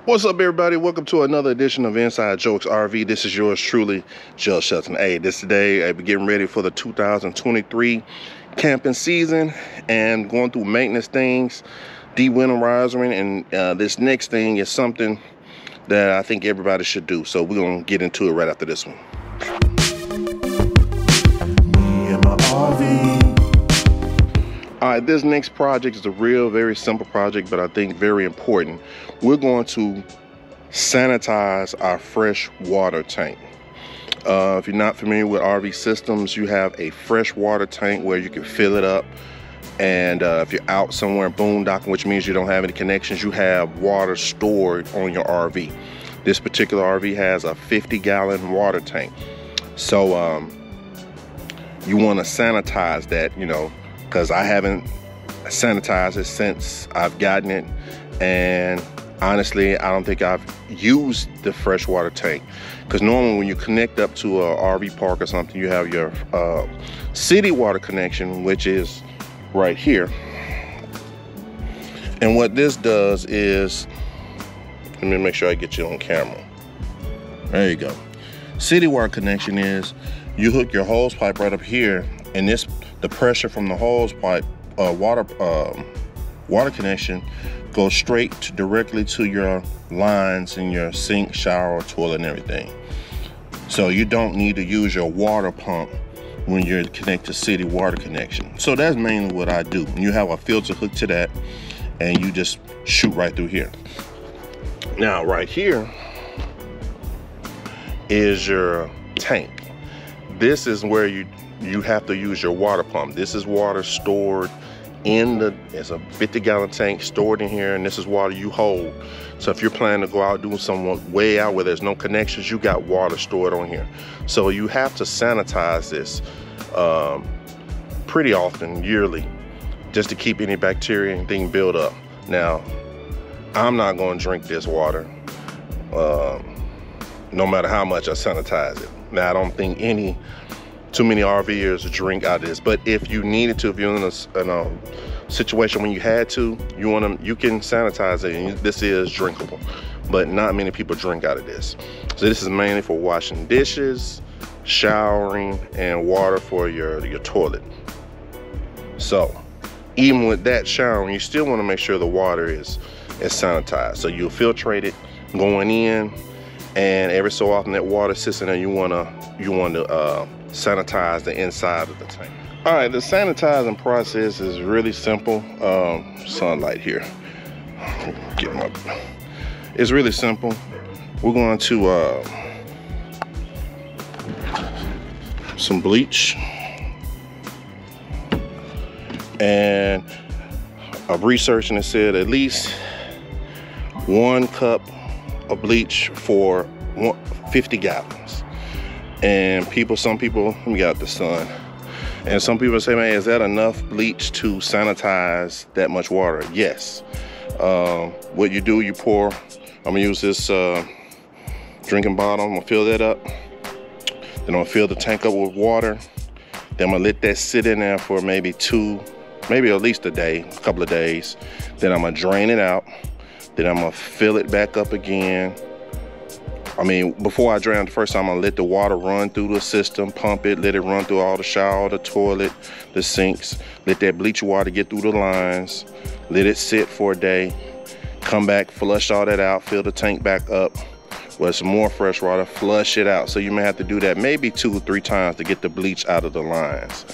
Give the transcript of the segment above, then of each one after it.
What's up, everybody? Welcome to another edition of Inside Jokes RV. This is yours truly, Joe Shelton. Hey, this today I'll be getting ready for the 2023 camping season and going through maintenance things, de-winterizing, and this next thing is something that I think everybody should do. So we're gonna get into it right after this one. Me and my RV. All right, this next project is a very simple project, but I think very important. We're going to sanitize our fresh water tank. If you're not familiar with RV systems, you have a fresh water tank where you can fill it up. And if you're out somewhere boondocking, which means you don't have any connections, you have water stored on your RV. This particular RV has a 50-gallon water tank. So you want to sanitize that, you know, because I haven't sanitized it since I've gotten it, and honestly I don't think I've used the freshwater tank, because normally when you connect up to a RV park or something, you have your city water connection, which is right here. And what this does is, let me make sure I get you on camera. There you go. City water connection is you hook your hose pipe right up here, and the pressure from the hose pipe water connection goes straight directly to your lines in your sink, shower, toilet, and everything. So you don't need to use your water pump when you're connected to city water connection. So that's mainly what I do. You have a filter hooked to that, and you just shoot right through here. Now right here is your tank. This is where you have to use your water pump. This is water stored in it's a 50-gallon tank stored in here, and this is water you hold. So if you're planning to go out doing some way out where there's no connections, you got water stored on here. So you have to sanitize this pretty often, yearly, just to keep any bacteria and thing build up. Now, I'm not going to drink this water, no matter how much I sanitize it. Now, I don't think too many RVers drink out of this, but if you needed to, if you're in a situation when you had to, you can sanitize it, and this is drinkable. But not many people drink out of this. So this is mainly for washing dishes, showering, and water for your toilet. So even with that showering, you still want to make sure the water is sanitized. So you'll filtrate it going in, and every so often that water sits in there. You want to sanitize the inside of the tank. All right, the sanitizing process is really simple. Sunlight here. It's really simple. We're going to some bleach, and I've researched and it said at least 1 cup of bleach for 50 gallons. And some people, let me get out the sun. And some people say, man, is that enough bleach to sanitize that much water? Yes. What you do, you pour, I'm gonna use this drinking bottle, I'm gonna fill that up. Then I'm gonna fill the tank up with water. Then I'm gonna let that sit in there for maybe at least a day, a couple of days. Then I'm gonna drain it out. Then I'm gonna fill it back up again. I mean, before I drain it the first time, I'm gonna let the water run through the system, pump it, let it run through all the shower, the toilet, the sinks, let that bleach water get through the lines, let it sit for a day, come back, flush all that out, fill the tank back up with some more fresh water, flush it out. So you may have to do that maybe 2 or 3 times to get the bleach out of the lines.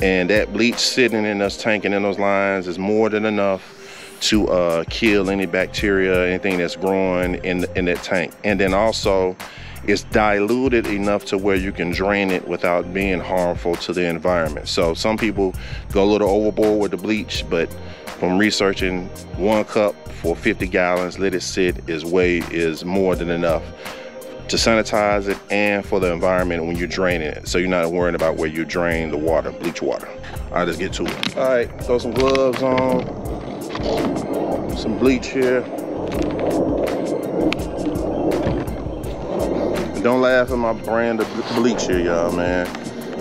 And that bleach sitting in this tank and in those lines is more than enough to kill any bacteria, anything that's growing in that tank. And then also it's diluted enough to where you can drain it without being harmful to the environment. So some people go a little overboard with the bleach, but from researching, 1 cup for 50 gallons, let it sit, is more than enough to sanitize it and for the environment when you're draining it. So you're not worrying about where you drain the water, bleach water. All right, let's get to it. All right, throw some gloves on. Some bleach here. Don't laugh at my brand of bleach here, y'all, man.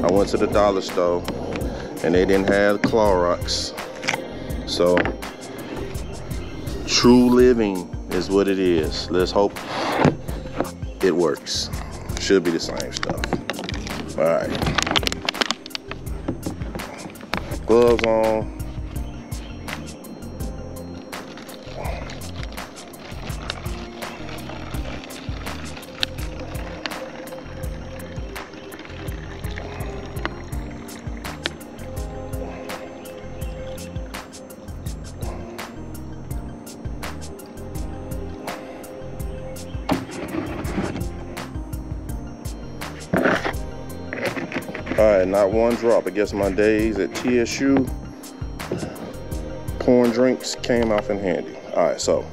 I went to the dollar store and they didn't have Clorox. So True Living is what it is. Let's hope it works. Should be the same stuff. All right. Gloves on. All right, not one drop. I guess my days at TSU pouring drinks came off in handy. All right, so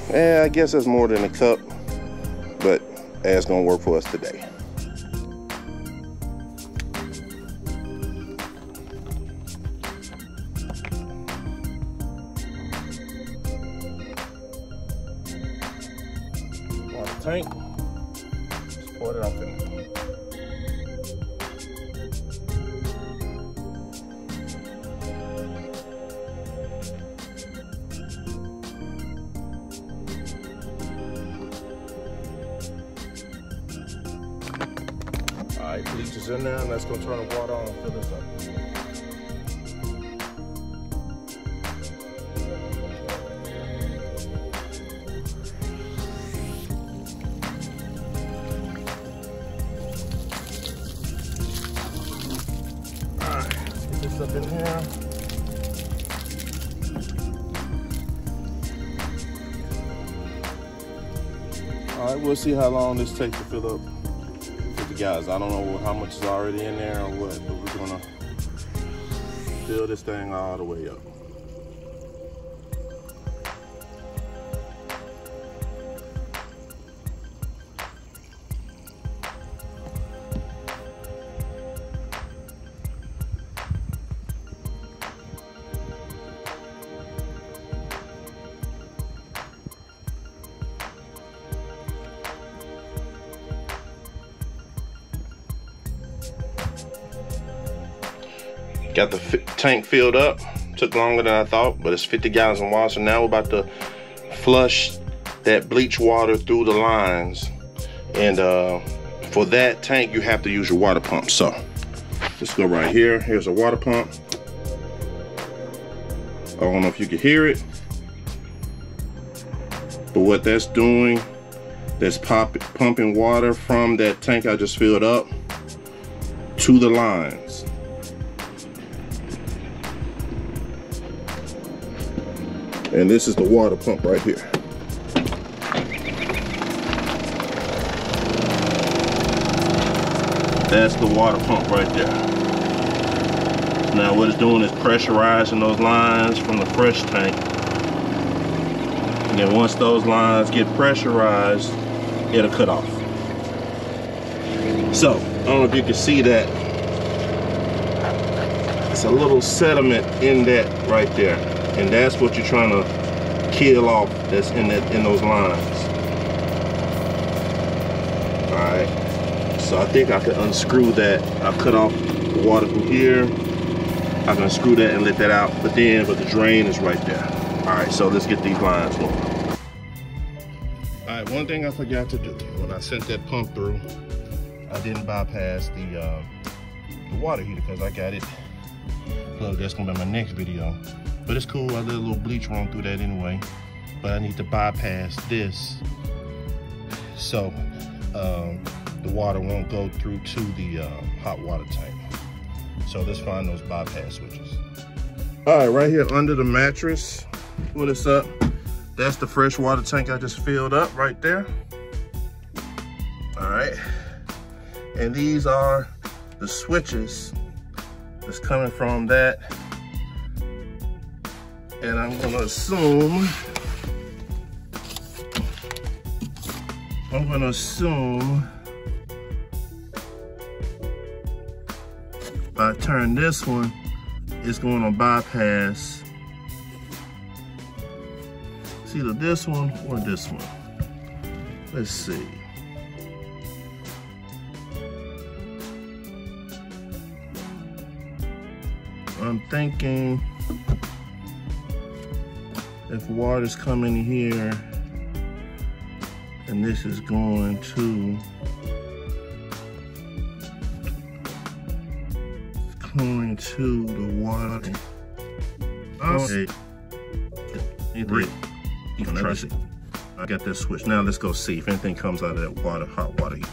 yeah, I guess that's more than a cup, but that's gonna work for us today. Water tank. Just pour it out there. All right, bleach is in there, and let's go turn the water on and fill this up. All right, let's get this up in here. All right, we'll see how long this takes to fill up. Guys, I don't know how much is already in there or what, but we're gonna fill this thing all the way up. Got the tank filled up. Took longer than I thought, but it's 50 gallons of water. So now we're about to flush that bleach water through the lines. And for that tank, you have to use your water pump. So let's go right here. Here's a water pump. I don't know if you can hear it, but what that's doing, that's pumping water from that tank I just filled up to the lines. And this is the water pump right here. That's the water pump right there. Now what it's doing is pressurizing those lines from the fresh tank. And then once those lines get pressurized, it'll cut off. So, I don't know if you can see that. It's a little sediment in that right there. And that's what you're trying to kill off that's in those lines. All right, so I think I could unscrew that. I'll cut off the water from here. I can unscrew that and let that out, but the drain is right there. All right, so let's get these lines going. All right, one thing I forgot to do when I sent that pump through, I didn't bypass the water heater because I got it plugged. That's gonna be my next video. But it's cool, I let a little bleach run through that anyway. But I need to bypass this so the water won't go through to the hot water tank. So let's find those bypass switches. All right, right here under the mattress, pull this up. That's the fresh water tank I just filled up right there. All right, and these are the switches that's coming from that. And I'm gonna assume if I turn this one, it's going to bypass, it's either this one or this one. Let's see. I'm thinking if water's coming here, And this is going to the water. Okay. I got this switch. Now let's go see if anything comes out of that water, hot water heater.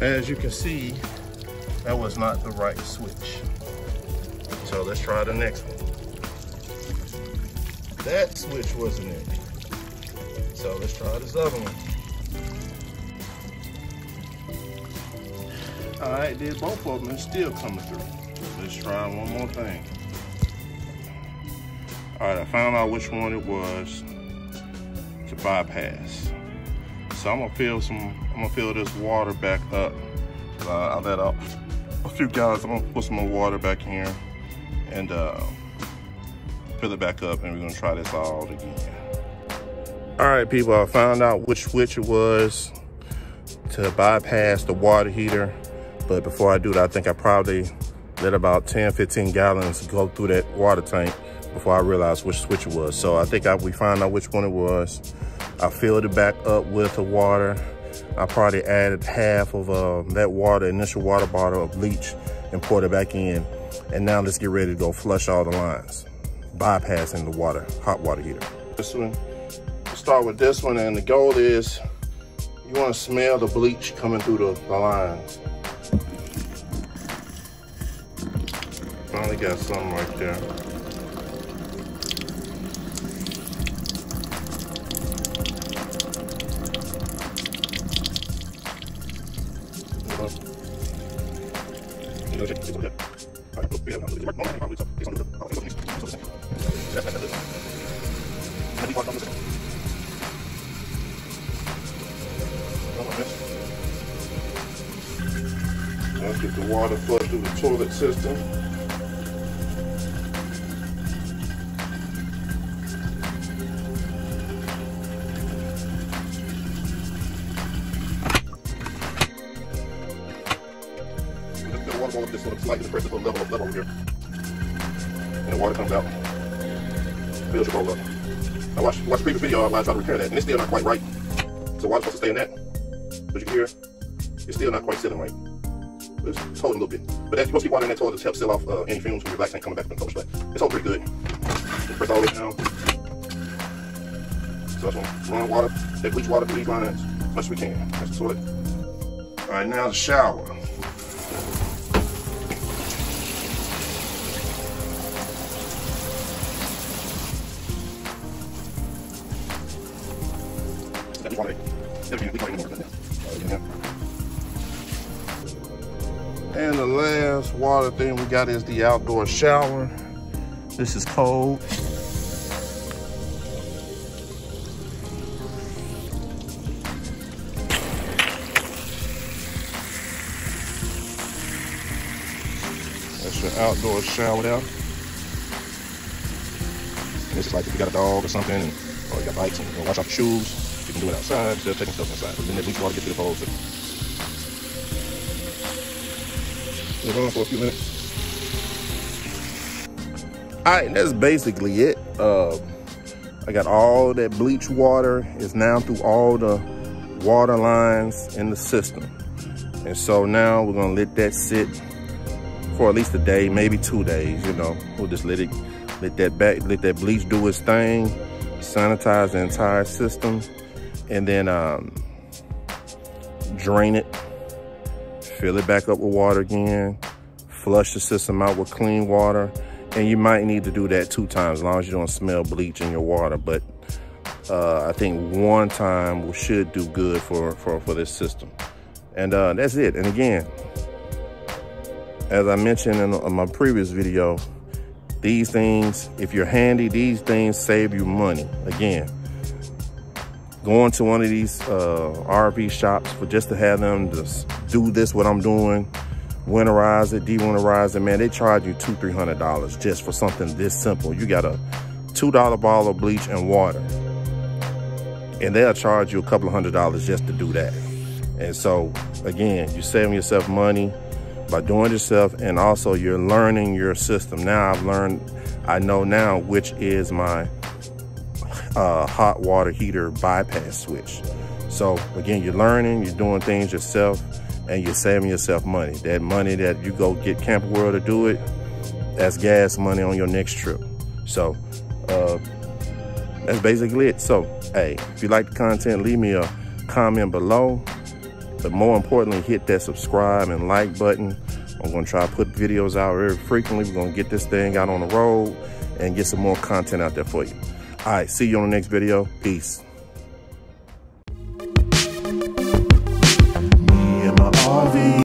As you can see, that was not the right switch. So let's try the next one. That switch wasn't in. So let's try this other one. All right, did both of them and still coming through. Let's try one more thing. All right, I found out which one it was to bypass. So I'm gonna fill this water back up. I let out a few gallons. I'm gonna put some more water back in here and fill it back up, and we're gonna try this all again. All right, people, I found out which switch it was to bypass the water heater. But before I do that, I think I probably let about 10, 15 gallons go through that water tank before I realized which switch it was. So I think we found out which one it was. I filled it back up with the water. I probably added half of that water, initial water bottle of bleach, and poured it back in. And now let's get ready to go flush all the lines, bypassing the water, hot water heater. This one, we'll start with this one, and the goal is you want to smell the bleach coming through the lines. Finally got some right there. Let's get the water flushed through the toilet system. Just want to slightly press this little level over here. And the water comes out. Fills your bowl up. I watched the previous video I tried to repair that, and it's still not quite right. So water's supposed to stay in that. But you can hear, it's still not quite sitting right. But it's holding a little bit. But that's, you're supposed to keep water in that toilet to help seal off any fumes from your black tank coming back from the toilet. But it's holding pretty good. Just press all the way down. So I just want to run water, that bleach water through these lines as much as we can. That's the toilet. All right, now the shower. And the last water thing we got is the outdoor shower. This is cold. That's your outdoor shower there. And this is like if you got a dog or something, or you got bikes and you want to wash off your shoes, you can do it outside instead of taking stuff inside. But then at least water gets to the bowl too. Leave it on for a few minutes. All right, that's basically it. I got all that bleach water is now through all the water lines in the system. And so now we're gonna let that sit for at least a day, maybe 2 days, you know. We'll just let that bleach do its thing, sanitize the entire system, and then drain it, fill it back up with water again, flush the system out with clean water. And you might need to do that 2 times, as long as you don't smell bleach in your water. But I think 1 time should do good for this system. And that's it. And again, as I mentioned in my previous video, these things, if you're handy, these things save you money. Again, going to one of these RV shops for just to have them just do this, what I'm doing, winterize it, de-winterize it, man, they charge you $200–300 just for something this simple. You got a $2 bottle of bleach and water, and they'll charge you a couple of $100 just to do that. And so again, you're saving yourself money by doing it yourself, and also you're learning your system. Now I know now which is my hot water heater bypass switch. So again, you're learning, you're doing things yourself, and you're saving yourself money. That money that you go get Camping World to do it, that's gas money on your next trip. So that's basically it. So hey, if you like the content, leave me a comment below, but more importantly, hit that subscribe and like button. I'm gonna try to put videos out very frequently. We're gonna get this thing out on the road and get some more content out there for you. All right, see you on the next video. Peace.